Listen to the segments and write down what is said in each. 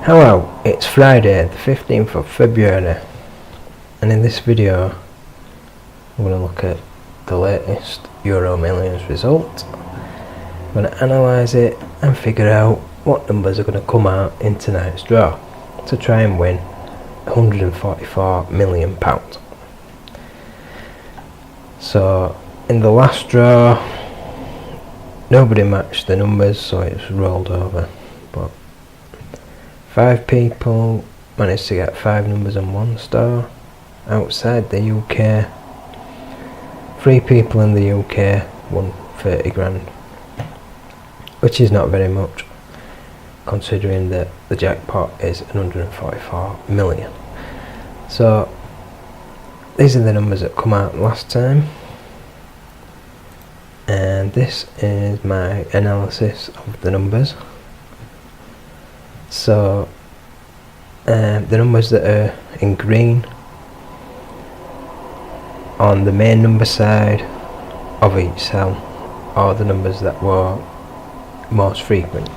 Hello, it's Friday the 15th of February, and in this video I'm going to look at the latest EuroMillions result. I'm going to analyse it and figure out what numbers are going to come out in tonight's draw to try and win £144 million. So in the last draw nobody matched the numbers, so it was rolled over, but 5 people managed to get 5 numbers and 1 star outside the UK. 3 people in the UK won 30 grand, which is not very much considering that the jackpot is 144 million. So these are the numbers that come out last time, and this is my analysis of the numbers. So the numbers that are in green on the main number side of each cell are the numbers that were most frequent.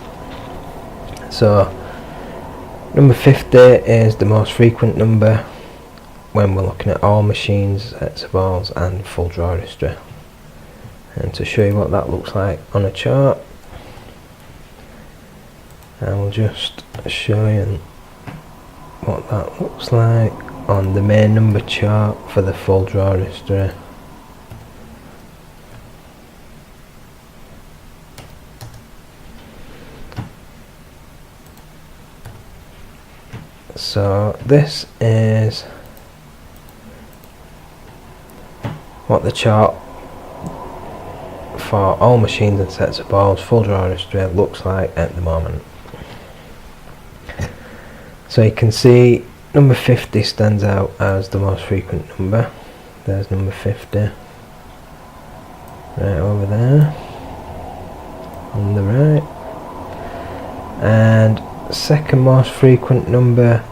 So number 50 is the most frequent number when we're looking at all machines, sets of balls and full draw history. And to show you what that looks like on a chart, I will just show you what that looks like on the main number chart for the full draw history. So this is what the chart for all machines and sets of balls full draw history looks like at the moment. So you can see number 50 stands out as the most frequent number. There's number 50 right over there on the right, and second most frequent number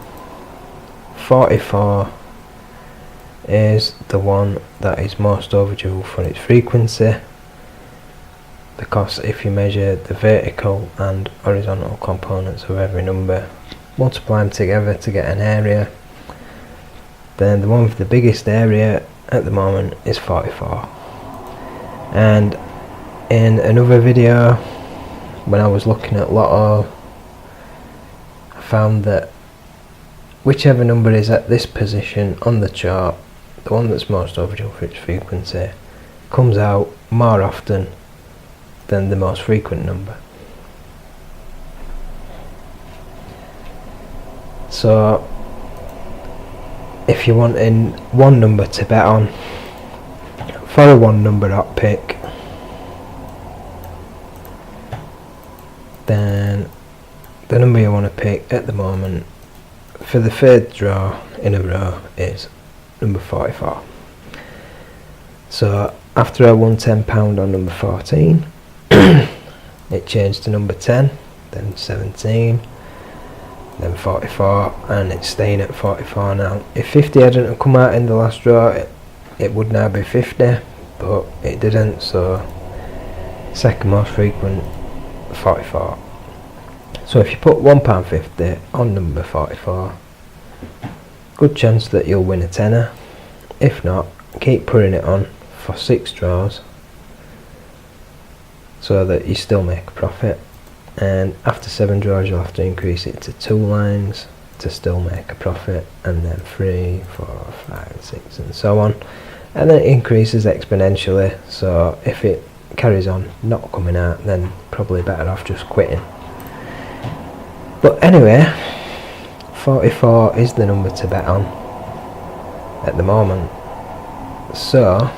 44 is the one that is most overdue for its frequency, because if you measure the vertical and horizontal components of every number, multiply them together to get an area, then the one with the biggest area at the moment is 44. And in another video when I was looking at Lotto, I found that whichever number is at this position on the chart, the one that's most overdue for its frequency, comes out more often than the most frequent number. So if you're wanting one number to bet on for a one number hot pick, then the number you want to pick at the moment for the third draw in a row is number 44. So after I won £10 on number 14 it changed to number 10, then 17, then 44, and it's staying at 44 now. If 50 hadn't come out in the last draw, it would now be 50, but it didn't, so second most frequent 44. So if you put £1.50 on number 44, good chance that you'll win a tenner. If not, keep putting it on for 6 draws so that you still make a profit, and after 7 draws you'll have to increase it to 2 lines to still make a profit, and then 3, 4, 5, 6 and so on, and then it increases exponentially. So if it carries on not coming out, then probably better off just quitting. But anyway, 44 is the number to bet on at the moment. So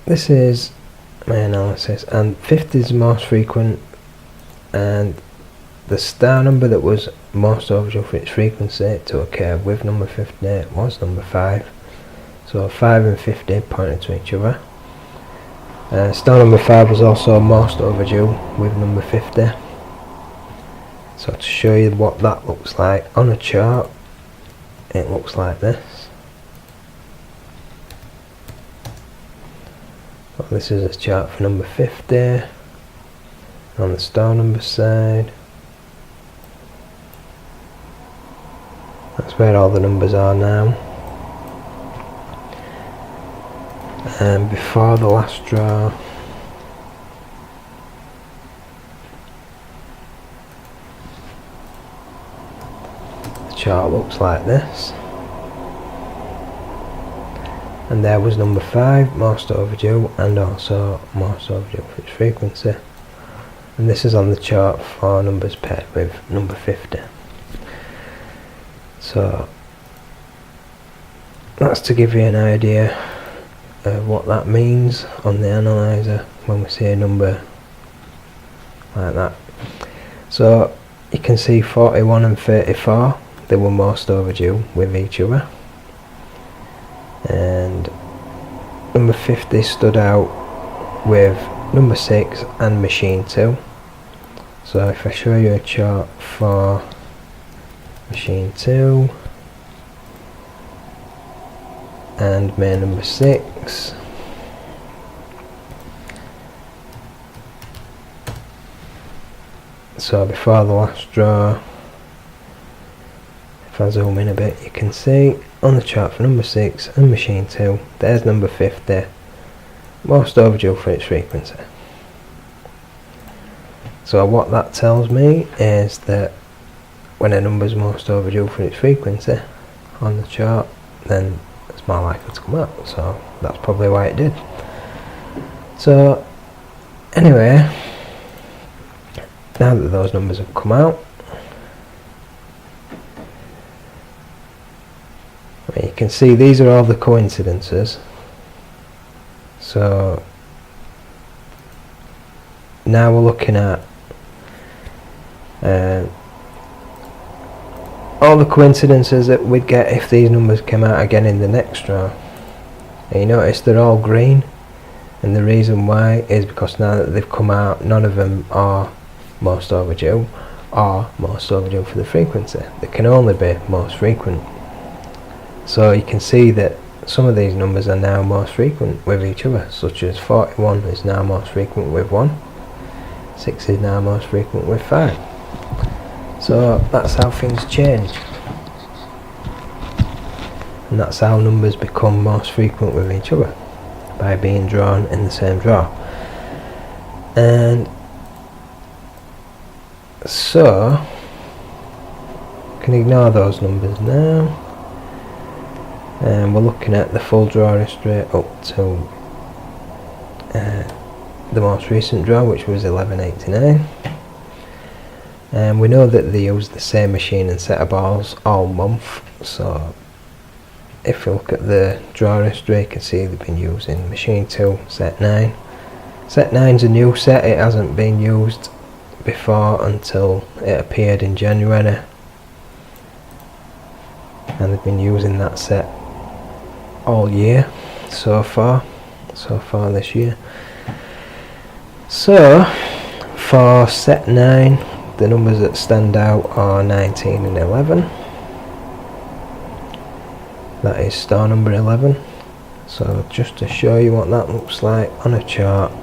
this is my analysis, and 50 is most frequent, and the star number that was most overdue for its frequency to occur with number 50 was number 5. So 5 and 50 pointed to each other. Star number 5 was also most overdue with number 50. So to show you what that looks like on a chart, it looks like this. this is a chart for number 50 on the star number side. That's where all the numbers are now. And before the last draw, the chart looks like this. And there was number 5, most overdue, and also most overdue for its frequency. And this is on the chart for numbers paired with number 50. So that's to give you an idea of what that means on the analyzer when we see a number like that. So you can see 41 and 34, they were most overdue with each other. And number 50 stood out with number 6 and machine 2. So if I show you a chart for machine 2 and main number 6, so before the last draw, if I zoom in a bit, you can see on the chart for number 6 and machine 2, there's number 50, most overdue for its frequency. So what that tells me is that when a number is most overdue for its frequency on the chart, then it's more likely to come out. So that's probably why it did. So anyway, now that those numbers have come out, you can see these are all the coincidences. So now we're looking at all the coincidences that we'd get if these numbers came out again in the next draw. And you notice they're all green, and the reason why is because now that they've come out, none of them are most overdue or most overdue for the frequency. They can only be most frequent. So you can see that some of these numbers are now most frequent with each other, such as 41 is now most frequent with 1, 6 is now most frequent with 5. So that's how things change, and that's how numbers become most frequent with each other, by being drawn in the same draw. And so can ignore those numbers now, and we're looking at the full draw history up to the most recent draw, which was 1189. And we know that they use the same machine and set of balls all month. So if you look at the draw history, you can see they've been using machine 2, set 9. Set 9's a new set, it hasn't been used before until it appeared in January, and they've been using that set all year so far this year. So for set 9, the numbers that stand out are 19 and 11. That is star number 11. So just to show you what that looks like on a chart.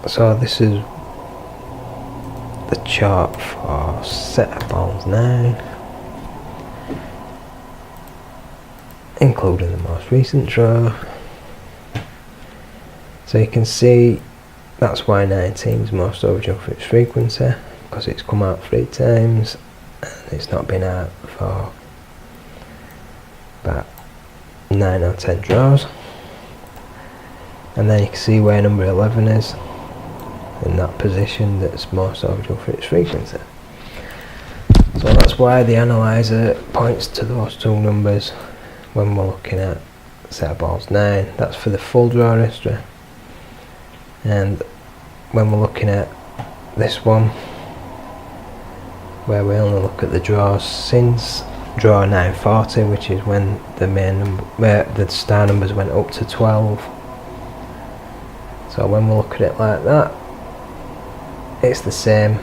So this is the chart for set of balls 9, including the most recent draw. So you can see that's why 19 is most overdue for its frequency, because it's come out 3 times and it's not been out for about 9 or 10 draws. And then you can see where number 11 is in that position that's most overdue for its frequency. So that's why the analyzer points to those two numbers when we're looking at set of balls 9. That's for the full draw history. And when we're looking at this one, where we only look at the draws since draw 940, which is when the main number, where the star numbers went up to 12. So when we look at it like that, it's the same,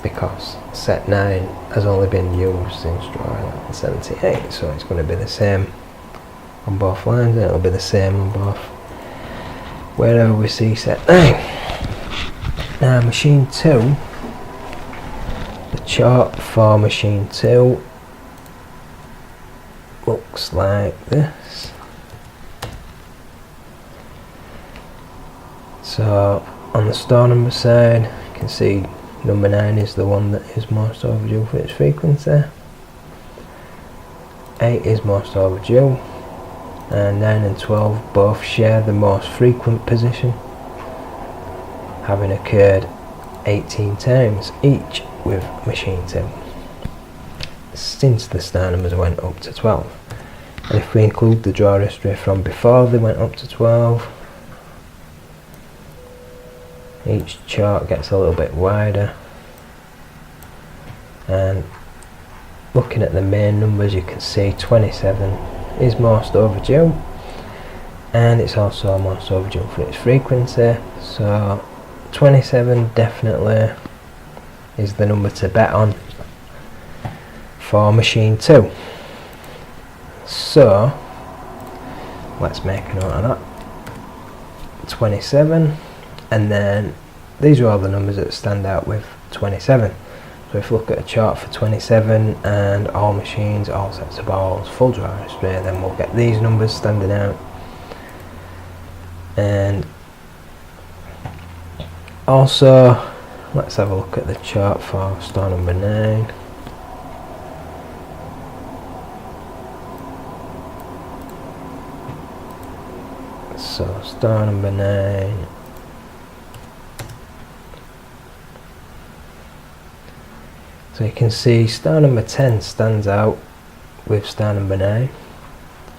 because set 9 has only been used since draw 78, so it's going to be the same on both lines, and it'll be the same on both wherever we see set 9. Now machine 2, the chart for machine 2 looks like this. So on the store number side, you can see number 9 is the one that is most overdue for its frequency. 8 is most overdue, and 9 and 12 both share the most frequent position, having occurred 18 times each with machine 2 since the star numbers went up to 12. And if we include the draw history from before they went up to 12, each chart gets a little bit wider. And looking at the main numbers, you can see 27 is most overdue, and it's also most overdue for its frequency. So 27 definitely is the number to bet on for machine 2. So let's make a note of that. 27, and then these are all the numbers that stand out with 27. So if we look at a chart for 27 and all machines, all sets of balls, full draw history, then we'll get these numbers standing out. And also let's have a look at the chart for star number 9. So star number 9, so you can see star number 10 stands out with star number 9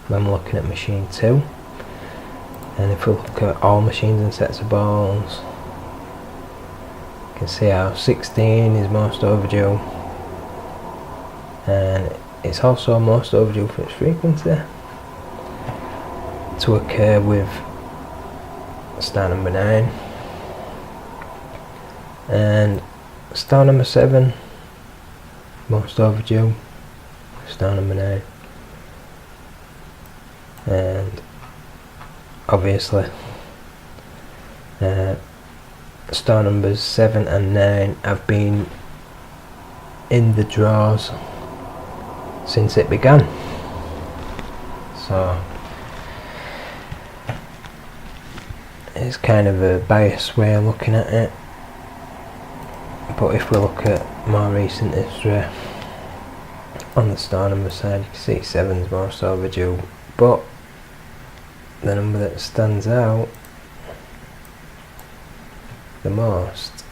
when we're looking at machine 2. And if we look at all machines and sets of balls, you can see how 16 is most overdue, and it's also most overdue for its frequency to occur with star number 9. And star number 7 most overdue, star number 9. And obviously star numbers 7 and 9 have been in the draws since it began. So it's kind of a biased way of looking at it, but if we look at more recent history on the star number side, you can see 7's most overdue, but the number that stands out the most,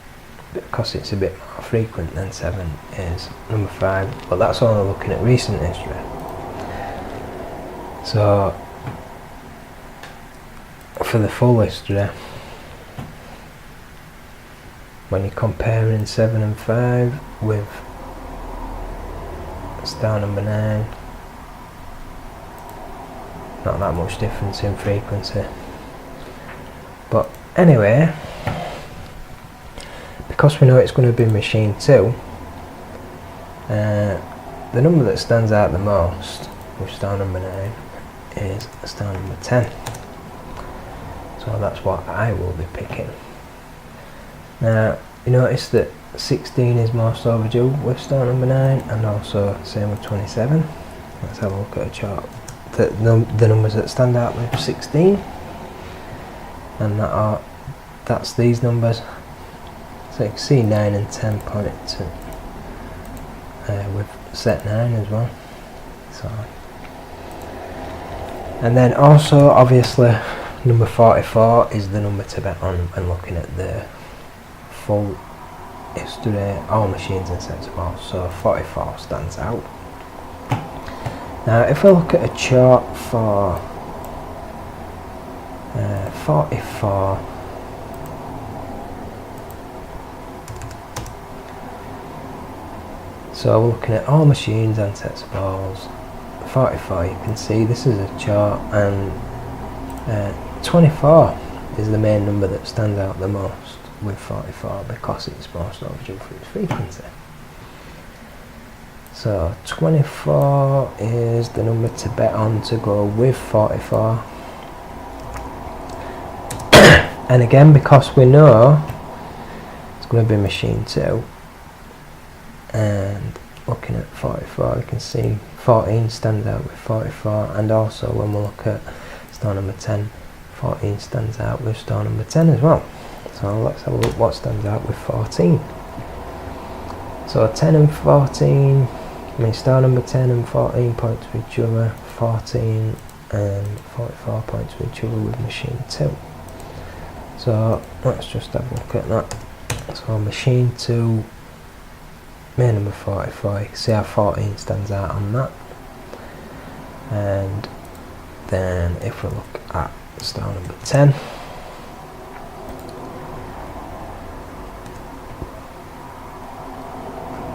because it's a bit more frequent than 7, is number 5, but that's only looking at recent history. So for the full history, when you're comparing 7 and 5 with star number 9, not that much difference in frequency. But anyway, because we know it's going to be machine 2, the number that stands out the most with star number 9 is star number 10. So that's what I will be picking. Now you notice that 16 is most overdue with star number 9, and also same with 27. Let's have a look at a chart. The numbers that stand out with 16, and that's these numbers. So you can see 9 and 10 point to with set 9 as well. So, and then also obviously number 44 is the number to bet on when looking at the full history, all machines and sets of balls. So 44 stands out. Now if we look at a chart for 44, so we're looking at all machines and sets of balls. 44, you can see this is a chart, and 24 is the main number that stands out the most with 44 because it's most overdue for its frequency. So 24 is the number to bet on to go with 44. And again, because we know it's going to be machine 2, and looking at 44, you can see 14 stands out with 44, and also when we look at star number 10, 14 stands out with star number 10 as well. So let's have a look what stands out with 14. So 10 and 14, I mean star number 10 and 14 points with each other, 14 and 44 points with each other with machine 2. So let's just have a look at that. So machine 2, main number 44, you can see how 14 stands out on that. And then if we look at star number 10,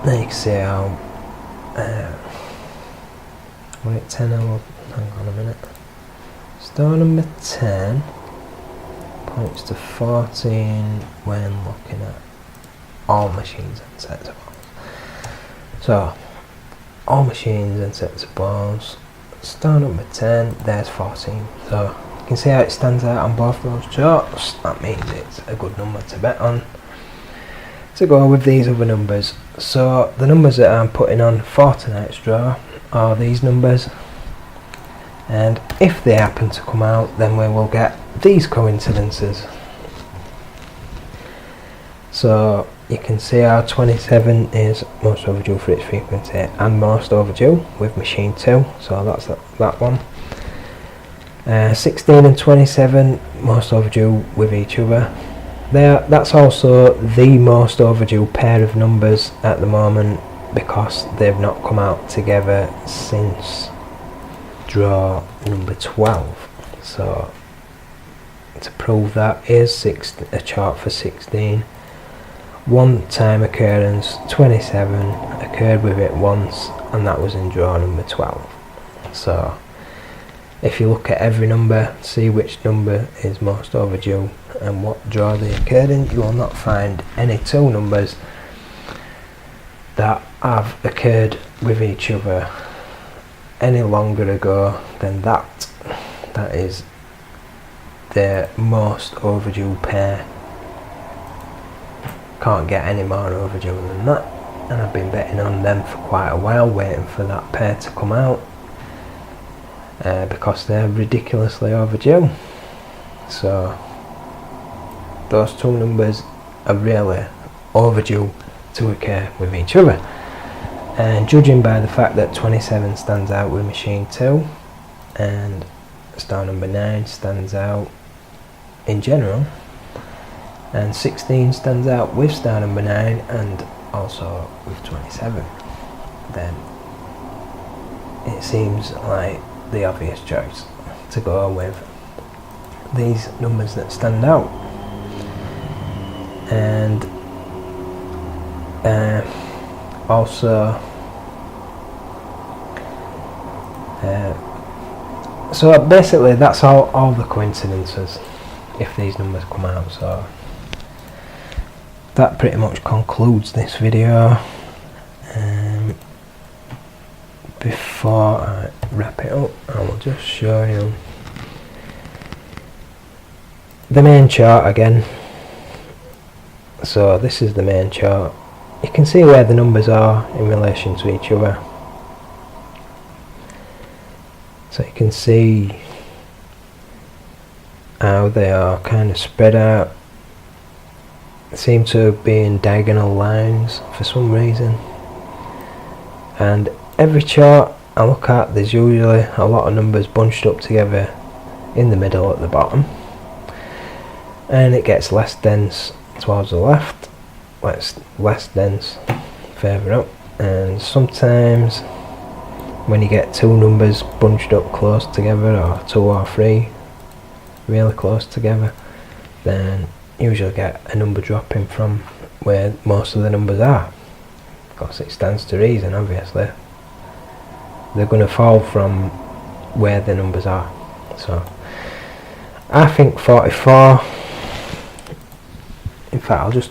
then you can see how wait, 10, hang on a minute. Star number 10 points to 14 when looking at all machines and sets of balls. So all machines and sets of balls, star number 10, there's 14. So you can see how it stands out on both those charts. That means it's a good number to bet on to go with these other numbers. So the numbers that I'm putting on for tonight's draw are these numbers, and if they happen to come out, then we will get these coincidences. So you can see how 27 is most overdue for its frequency and most overdue with machine 2, so that's that one. 16 and 27 most overdue with each other. That's also the most overdue pair of numbers at the moment, because they've not come out together since draw number 12. So to prove that is a chart for 16. One time occurrence, 27 occurred with it once, and that was in draw number 12. So if you look at every number, see which number is most overdue and what draw they occurred in, you will not find any two numbers that have occurred with each other any longer ago than that. That is the most overdue pair. Can't get any more overdue than that, and I've been betting on them for quite a while, waiting for that pair to come out, because they're ridiculously overdue. So those two numbers are really overdue to occur with each other, and judging by the fact that 27 stands out with machine 2 and star number 9 stands out in general, and 16 stands out with star number 9 and also with 27, then it seems like the obvious choice to go with these numbers that stand out. And also so basically that's all the coincidences if these numbers come out. So that pretty much concludes this video. Before I wrap it up, I will just show you the main chart again. So this is the main chart. You can see where the numbers are in relation to each other. So you can see how they are kind of spread out. Seem to be in diagonal lines for some reason. And every chart I look at, there's usually a lot of numbers bunched up together in the middle at the bottom, and it gets less dense towards the left, less dense further up, and sometimes when you get two numbers bunched up close together, or two or three really close together, then you usually get a number dropping from where most of the numbers are, because it stands to reason, obviously they're going to fall from where the numbers are. So I think 44, in fact I'll just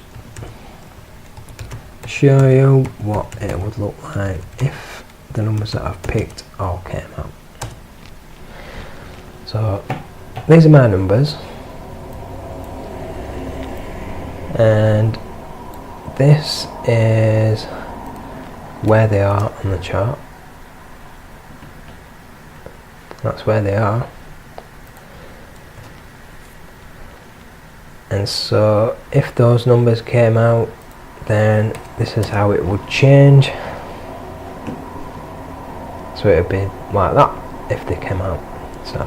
show you what it would look like if the numbers that I've picked all came out. So these are my numbers, and this is where they are on the chart. That's where they are. And so if those numbers came out, then this is how it would change. So it would be like that if they came out. So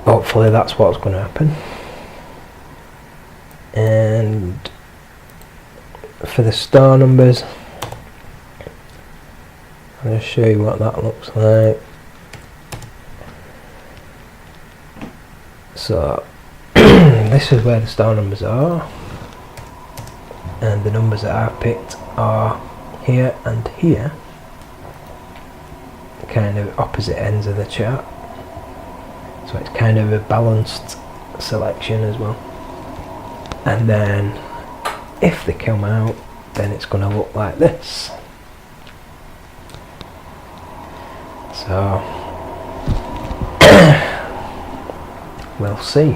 hopefully that's what's going to happen. And for the star numbers, I'll just show you what that looks like. So this is where the star numbers are, and the numbers that I've picked are here and here, kind of opposite ends of the chart. So it's kind of a balanced selection as well. And then if they come out, then it's going to look like this. So we'll see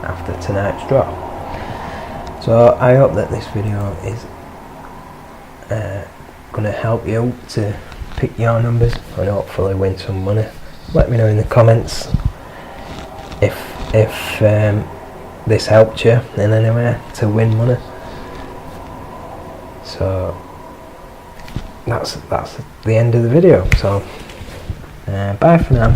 after tonight's drop. So I hope that this video is going to help you to pick your numbers and hopefully win some money. Let me know in the comments if this helped you in any way to win money. So that's the end of the video. So bye for now.